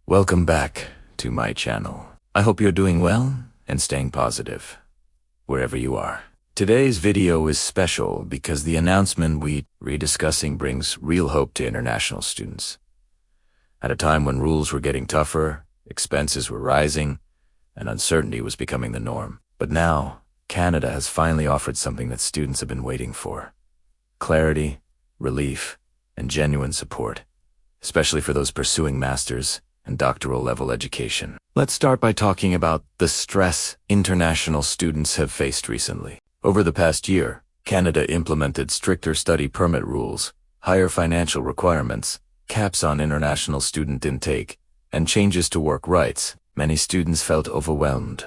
Welcome back to my channel. I hope you're doing well and staying positive, wherever you are. Today's video is special because the announcement we're discussing brings real hope to international students. At a time when rules were getting tougher, expenses were rising, and uncertainty was becoming the norm. But now, Canada has finally offered something that students have been waiting for: clarity, relief, and genuine support, especially for those pursuing master's and doctoral level education. Let's start by talking about the stress international students have faced recently. Over the past year, Canada implemented stricter study permit rules, higher financial requirements, caps on international student intake, and changes to work rights. Many students felt overwhelmed,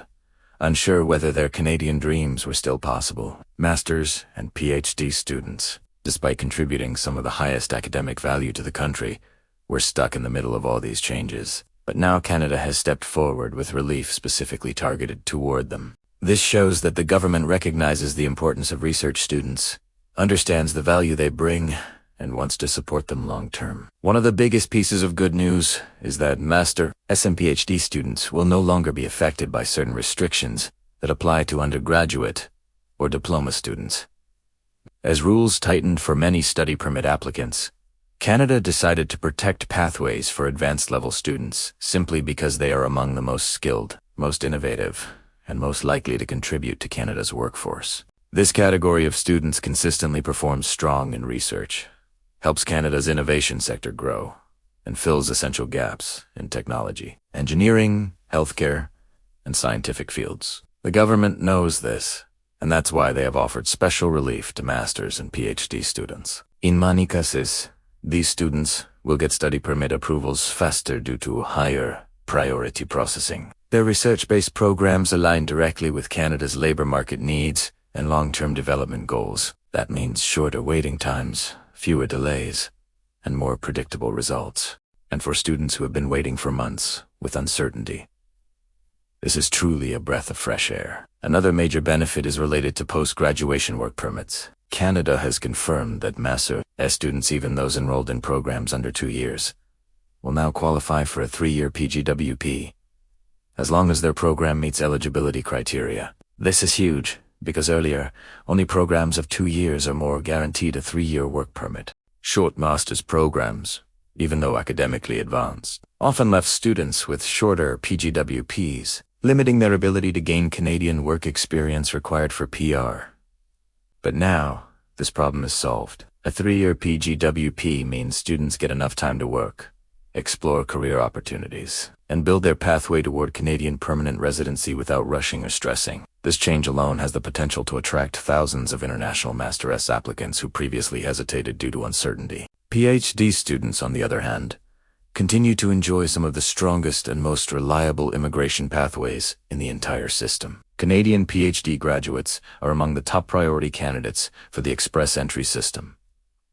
unsure whether their Canadian dreams were still possible. Masters and PhD students, despite contributing some of the highest academic value to the country, were stuck in the middle of all these changes. But now Canada has stepped forward with relief specifically targeted toward them. This shows that the government recognizes the importance of research students, understands the value they bring, and wants to support them long-term. One of the biggest pieces of good news is that Master and PhD students will no longer be affected by certain restrictions that apply to undergraduate or diploma students. As rules tightened for many study permit applicants, Canada decided to protect pathways for advanced level students simply because they are among the most skilled, most innovative, and most likely to contribute to Canada's workforce. This category of students consistently performs strong in research, helps Canada's innovation sector grow, and fills essential gaps in technology, engineering, healthcare, and scientific fields. The government knows this, and that's why they have offered special relief to master's and PhD students. In many cases, these students will get study permit approvals faster due to higher priority processing. Their research-based programs align directly with Canada's labor market needs and long-term development goals. That means shorter waiting times, fewer delays, and more predictable results. And for students who have been waiting for months with uncertainty, this is truly a breath of fresh air. Another major benefit is related to post-graduation work permits. Canada has confirmed that Master students, even those enrolled in programs under 2 years, will now qualify for a 3-year PGWP, as long as their program meets eligibility criteria. This is huge, because earlier, only programs of 2 years or more guaranteed a 3-year work permit. Short master's programs, even though academically advanced, often left students with shorter PGWPs, limiting their ability to gain Canadian work experience required for PR. But now, this problem is solved. A 3-year PGWP means students get enough time to work, explore career opportunities, and build their pathway toward Canadian permanent residency without rushing or stressing. This change alone has the potential to attract thousands of international Master S applicants who previously hesitated due to uncertainty. PhD students, on the other hand, continue to enjoy some of the strongest and most reliable immigration pathways in the entire system. Canadian PhD graduates are among the top priority candidates for the express entry system,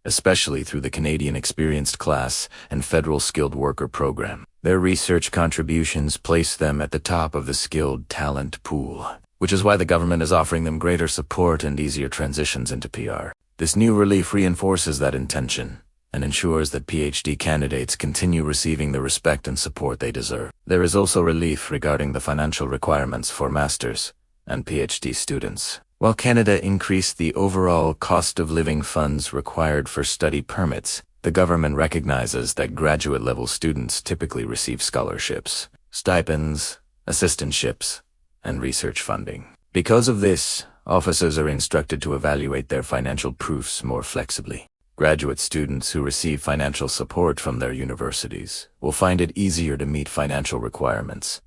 especially through the Canadian Experienced Class and Federal Skilled Worker Program. Their research contributions place them at the top of the skilled talent pool, which is why the government is offering them greater support and easier transitions into PR. This new relief reinforces that intention and ensures that PhD candidates continue receiving the respect and support they deserve. There is also relief regarding the financial requirements for master's and PhD students. While Canada increased the overall cost of living funds required for study permits, the government recognizes that graduate-level students typically receive scholarships, stipends, assistantships, and research funding. Because of this, officers are instructed to evaluate their financial proofs more flexibly. Graduate students who receive financial support from their universities will find it easier to meet financial requirements,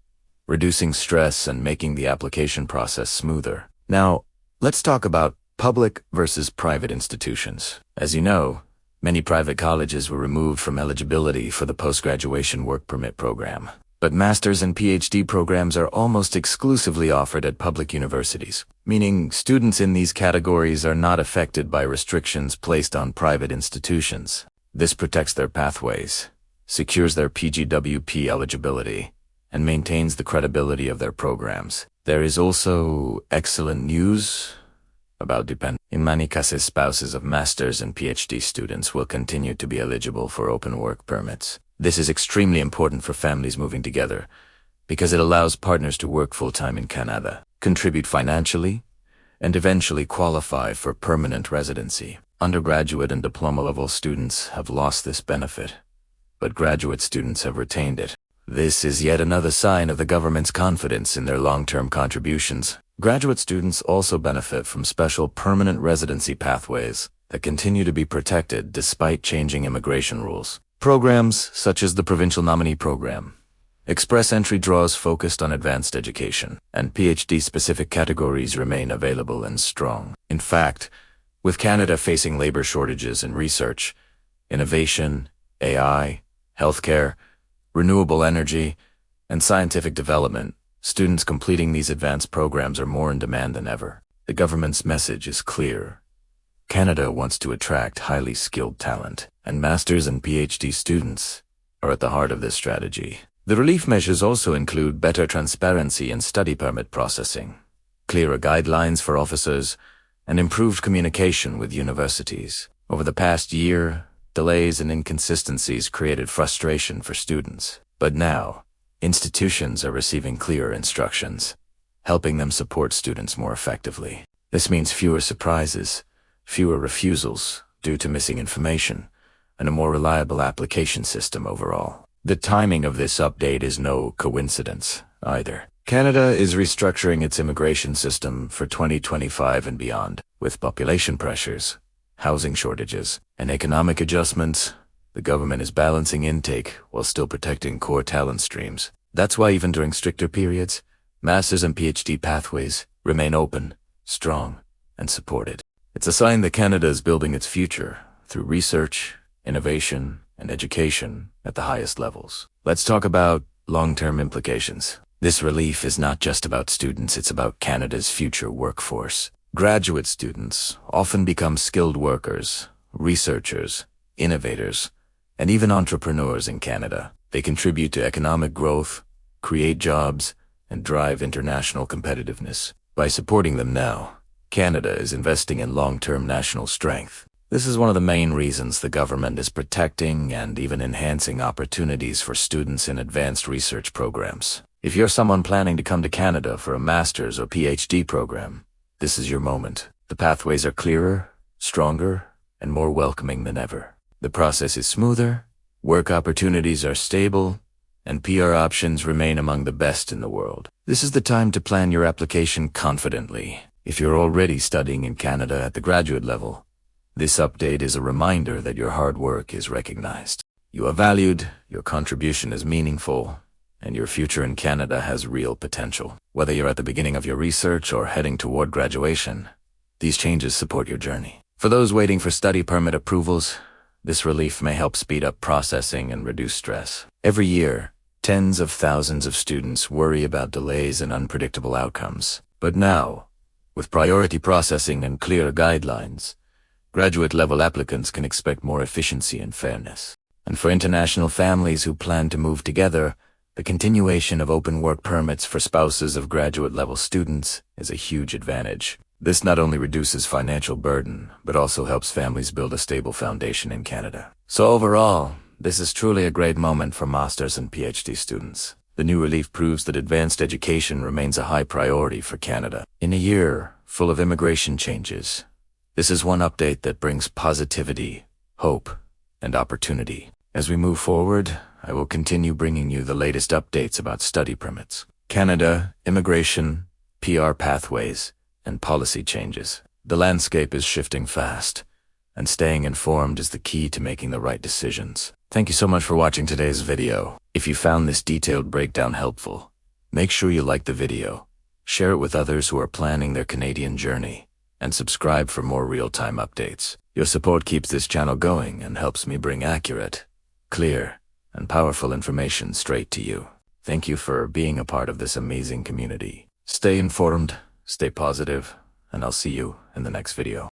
reducing stress and making the application process smoother. Now, let's talk about public versus private institutions. As you know, many private colleges were removed from eligibility for the post-graduation work permit program. But master's and PhD programs are almost exclusively offered at public universities, meaning students in these categories are not affected by restrictions placed on private institutions. This protects their pathways, secures their PGWP eligibility, and maintains the credibility of their programs. There is also excellent news about dependent. In many cases, spouses of master's and PhD students will continue to be eligible for open work permits. This is extremely important for families moving together because it allows partners to work full-time in Canada, contribute financially, and eventually qualify for permanent residency. Undergraduate and diploma-level students have lost this benefit, but graduate students have retained it. This is yet another sign of the government's confidence in their long-term contributions. Graduate students also benefit from special permanent residency pathways that continue to be protected despite changing immigration rules. Programs such as the Provincial Nominee Program, express entry draws focused on advanced education, and PhD-specific categories remain available and strong. In fact, with Canada facing labor shortages in research, innovation, AI, healthcare, renewable energy, and scientific development, students completing these advanced programs are more in demand than ever. The government's message is clear. Canada wants to attract highly skilled talent, and master's and PhD students are at the heart of this strategy. The relief measures also include better transparency in study permit processing, clearer guidelines for officers, and improved communication with universities. Over the past year, delays and inconsistencies created frustration for students. But now, institutions are receiving clearer instructions, helping them support students more effectively. This means fewer surprises, fewer refusals due to missing information, and a more reliable application system overall. The timing of this update is no coincidence either. Canada is restructuring its immigration system for 2025 and beyond. With population pressures, housing shortages, and economic adjustments, the government is balancing intake while still protecting core talent streams. That's why even during stricter periods, master's and PhD pathways remain open, strong, and supported. It's a sign that Canada is building its future through research, innovation, and education at the highest levels. Let's talk about long-term implications. This relief is not just about students, it's about Canada's future workforce. Graduate students often become skilled workers, researchers, innovators, and even entrepreneurs in Canada. They contribute to economic growth, create jobs, and drive international competitiveness. By supporting them now, Canada is investing in long-term national strength. This is one of the main reasons the government is protecting and even enhancing opportunities for students in advanced research programs. If you're someone planning to come to Canada for a master's or PhD program, this is your moment. The pathways are clearer, stronger, and more welcoming than ever. The process is smoother, work opportunities are stable, and PR options remain among the best in the world. This is the time to plan your application confidently. If you're already studying in Canada at the graduate level, this update is a reminder that your hard work is recognized. You are valued, your contribution is meaningful, and your future in Canada has real potential. Whether you're at the beginning of your research or heading toward graduation, these changes support your journey. For those waiting for study permit approvals, this relief may help speed up processing and reduce stress. Every year, tens of thousands of students worry about delays and unpredictable outcomes. But now, with priority processing and clear guidelines, graduate-level applicants can expect more efficiency and fairness. And for international families who plan to move together, the continuation of open work permits for spouses of graduate-level students is a huge advantage. This not only reduces financial burden, but also helps families build a stable foundation in Canada. So overall, this is truly a great moment for master's and PhD students. The new relief proves that advanced education remains a high priority for Canada. In a year full of immigration changes, this is one update that brings positivity, hope, and opportunity. As we move forward, I will continue bringing you the latest updates about study permits, Canada, immigration, PR pathways, and policy changes. The landscape is shifting fast, and staying informed is the key to making the right decisions. Thank you so much for watching today's video. If you found this detailed breakdown helpful, make sure you like the video, share it with others who are planning their Canadian journey, and subscribe for more real-time updates. Your support keeps this channel going and helps me bring accurate, clear, and powerful information straight to you. Thank you for being a part of this amazing community. Stay informed, stay positive, and I'll see you in the next video.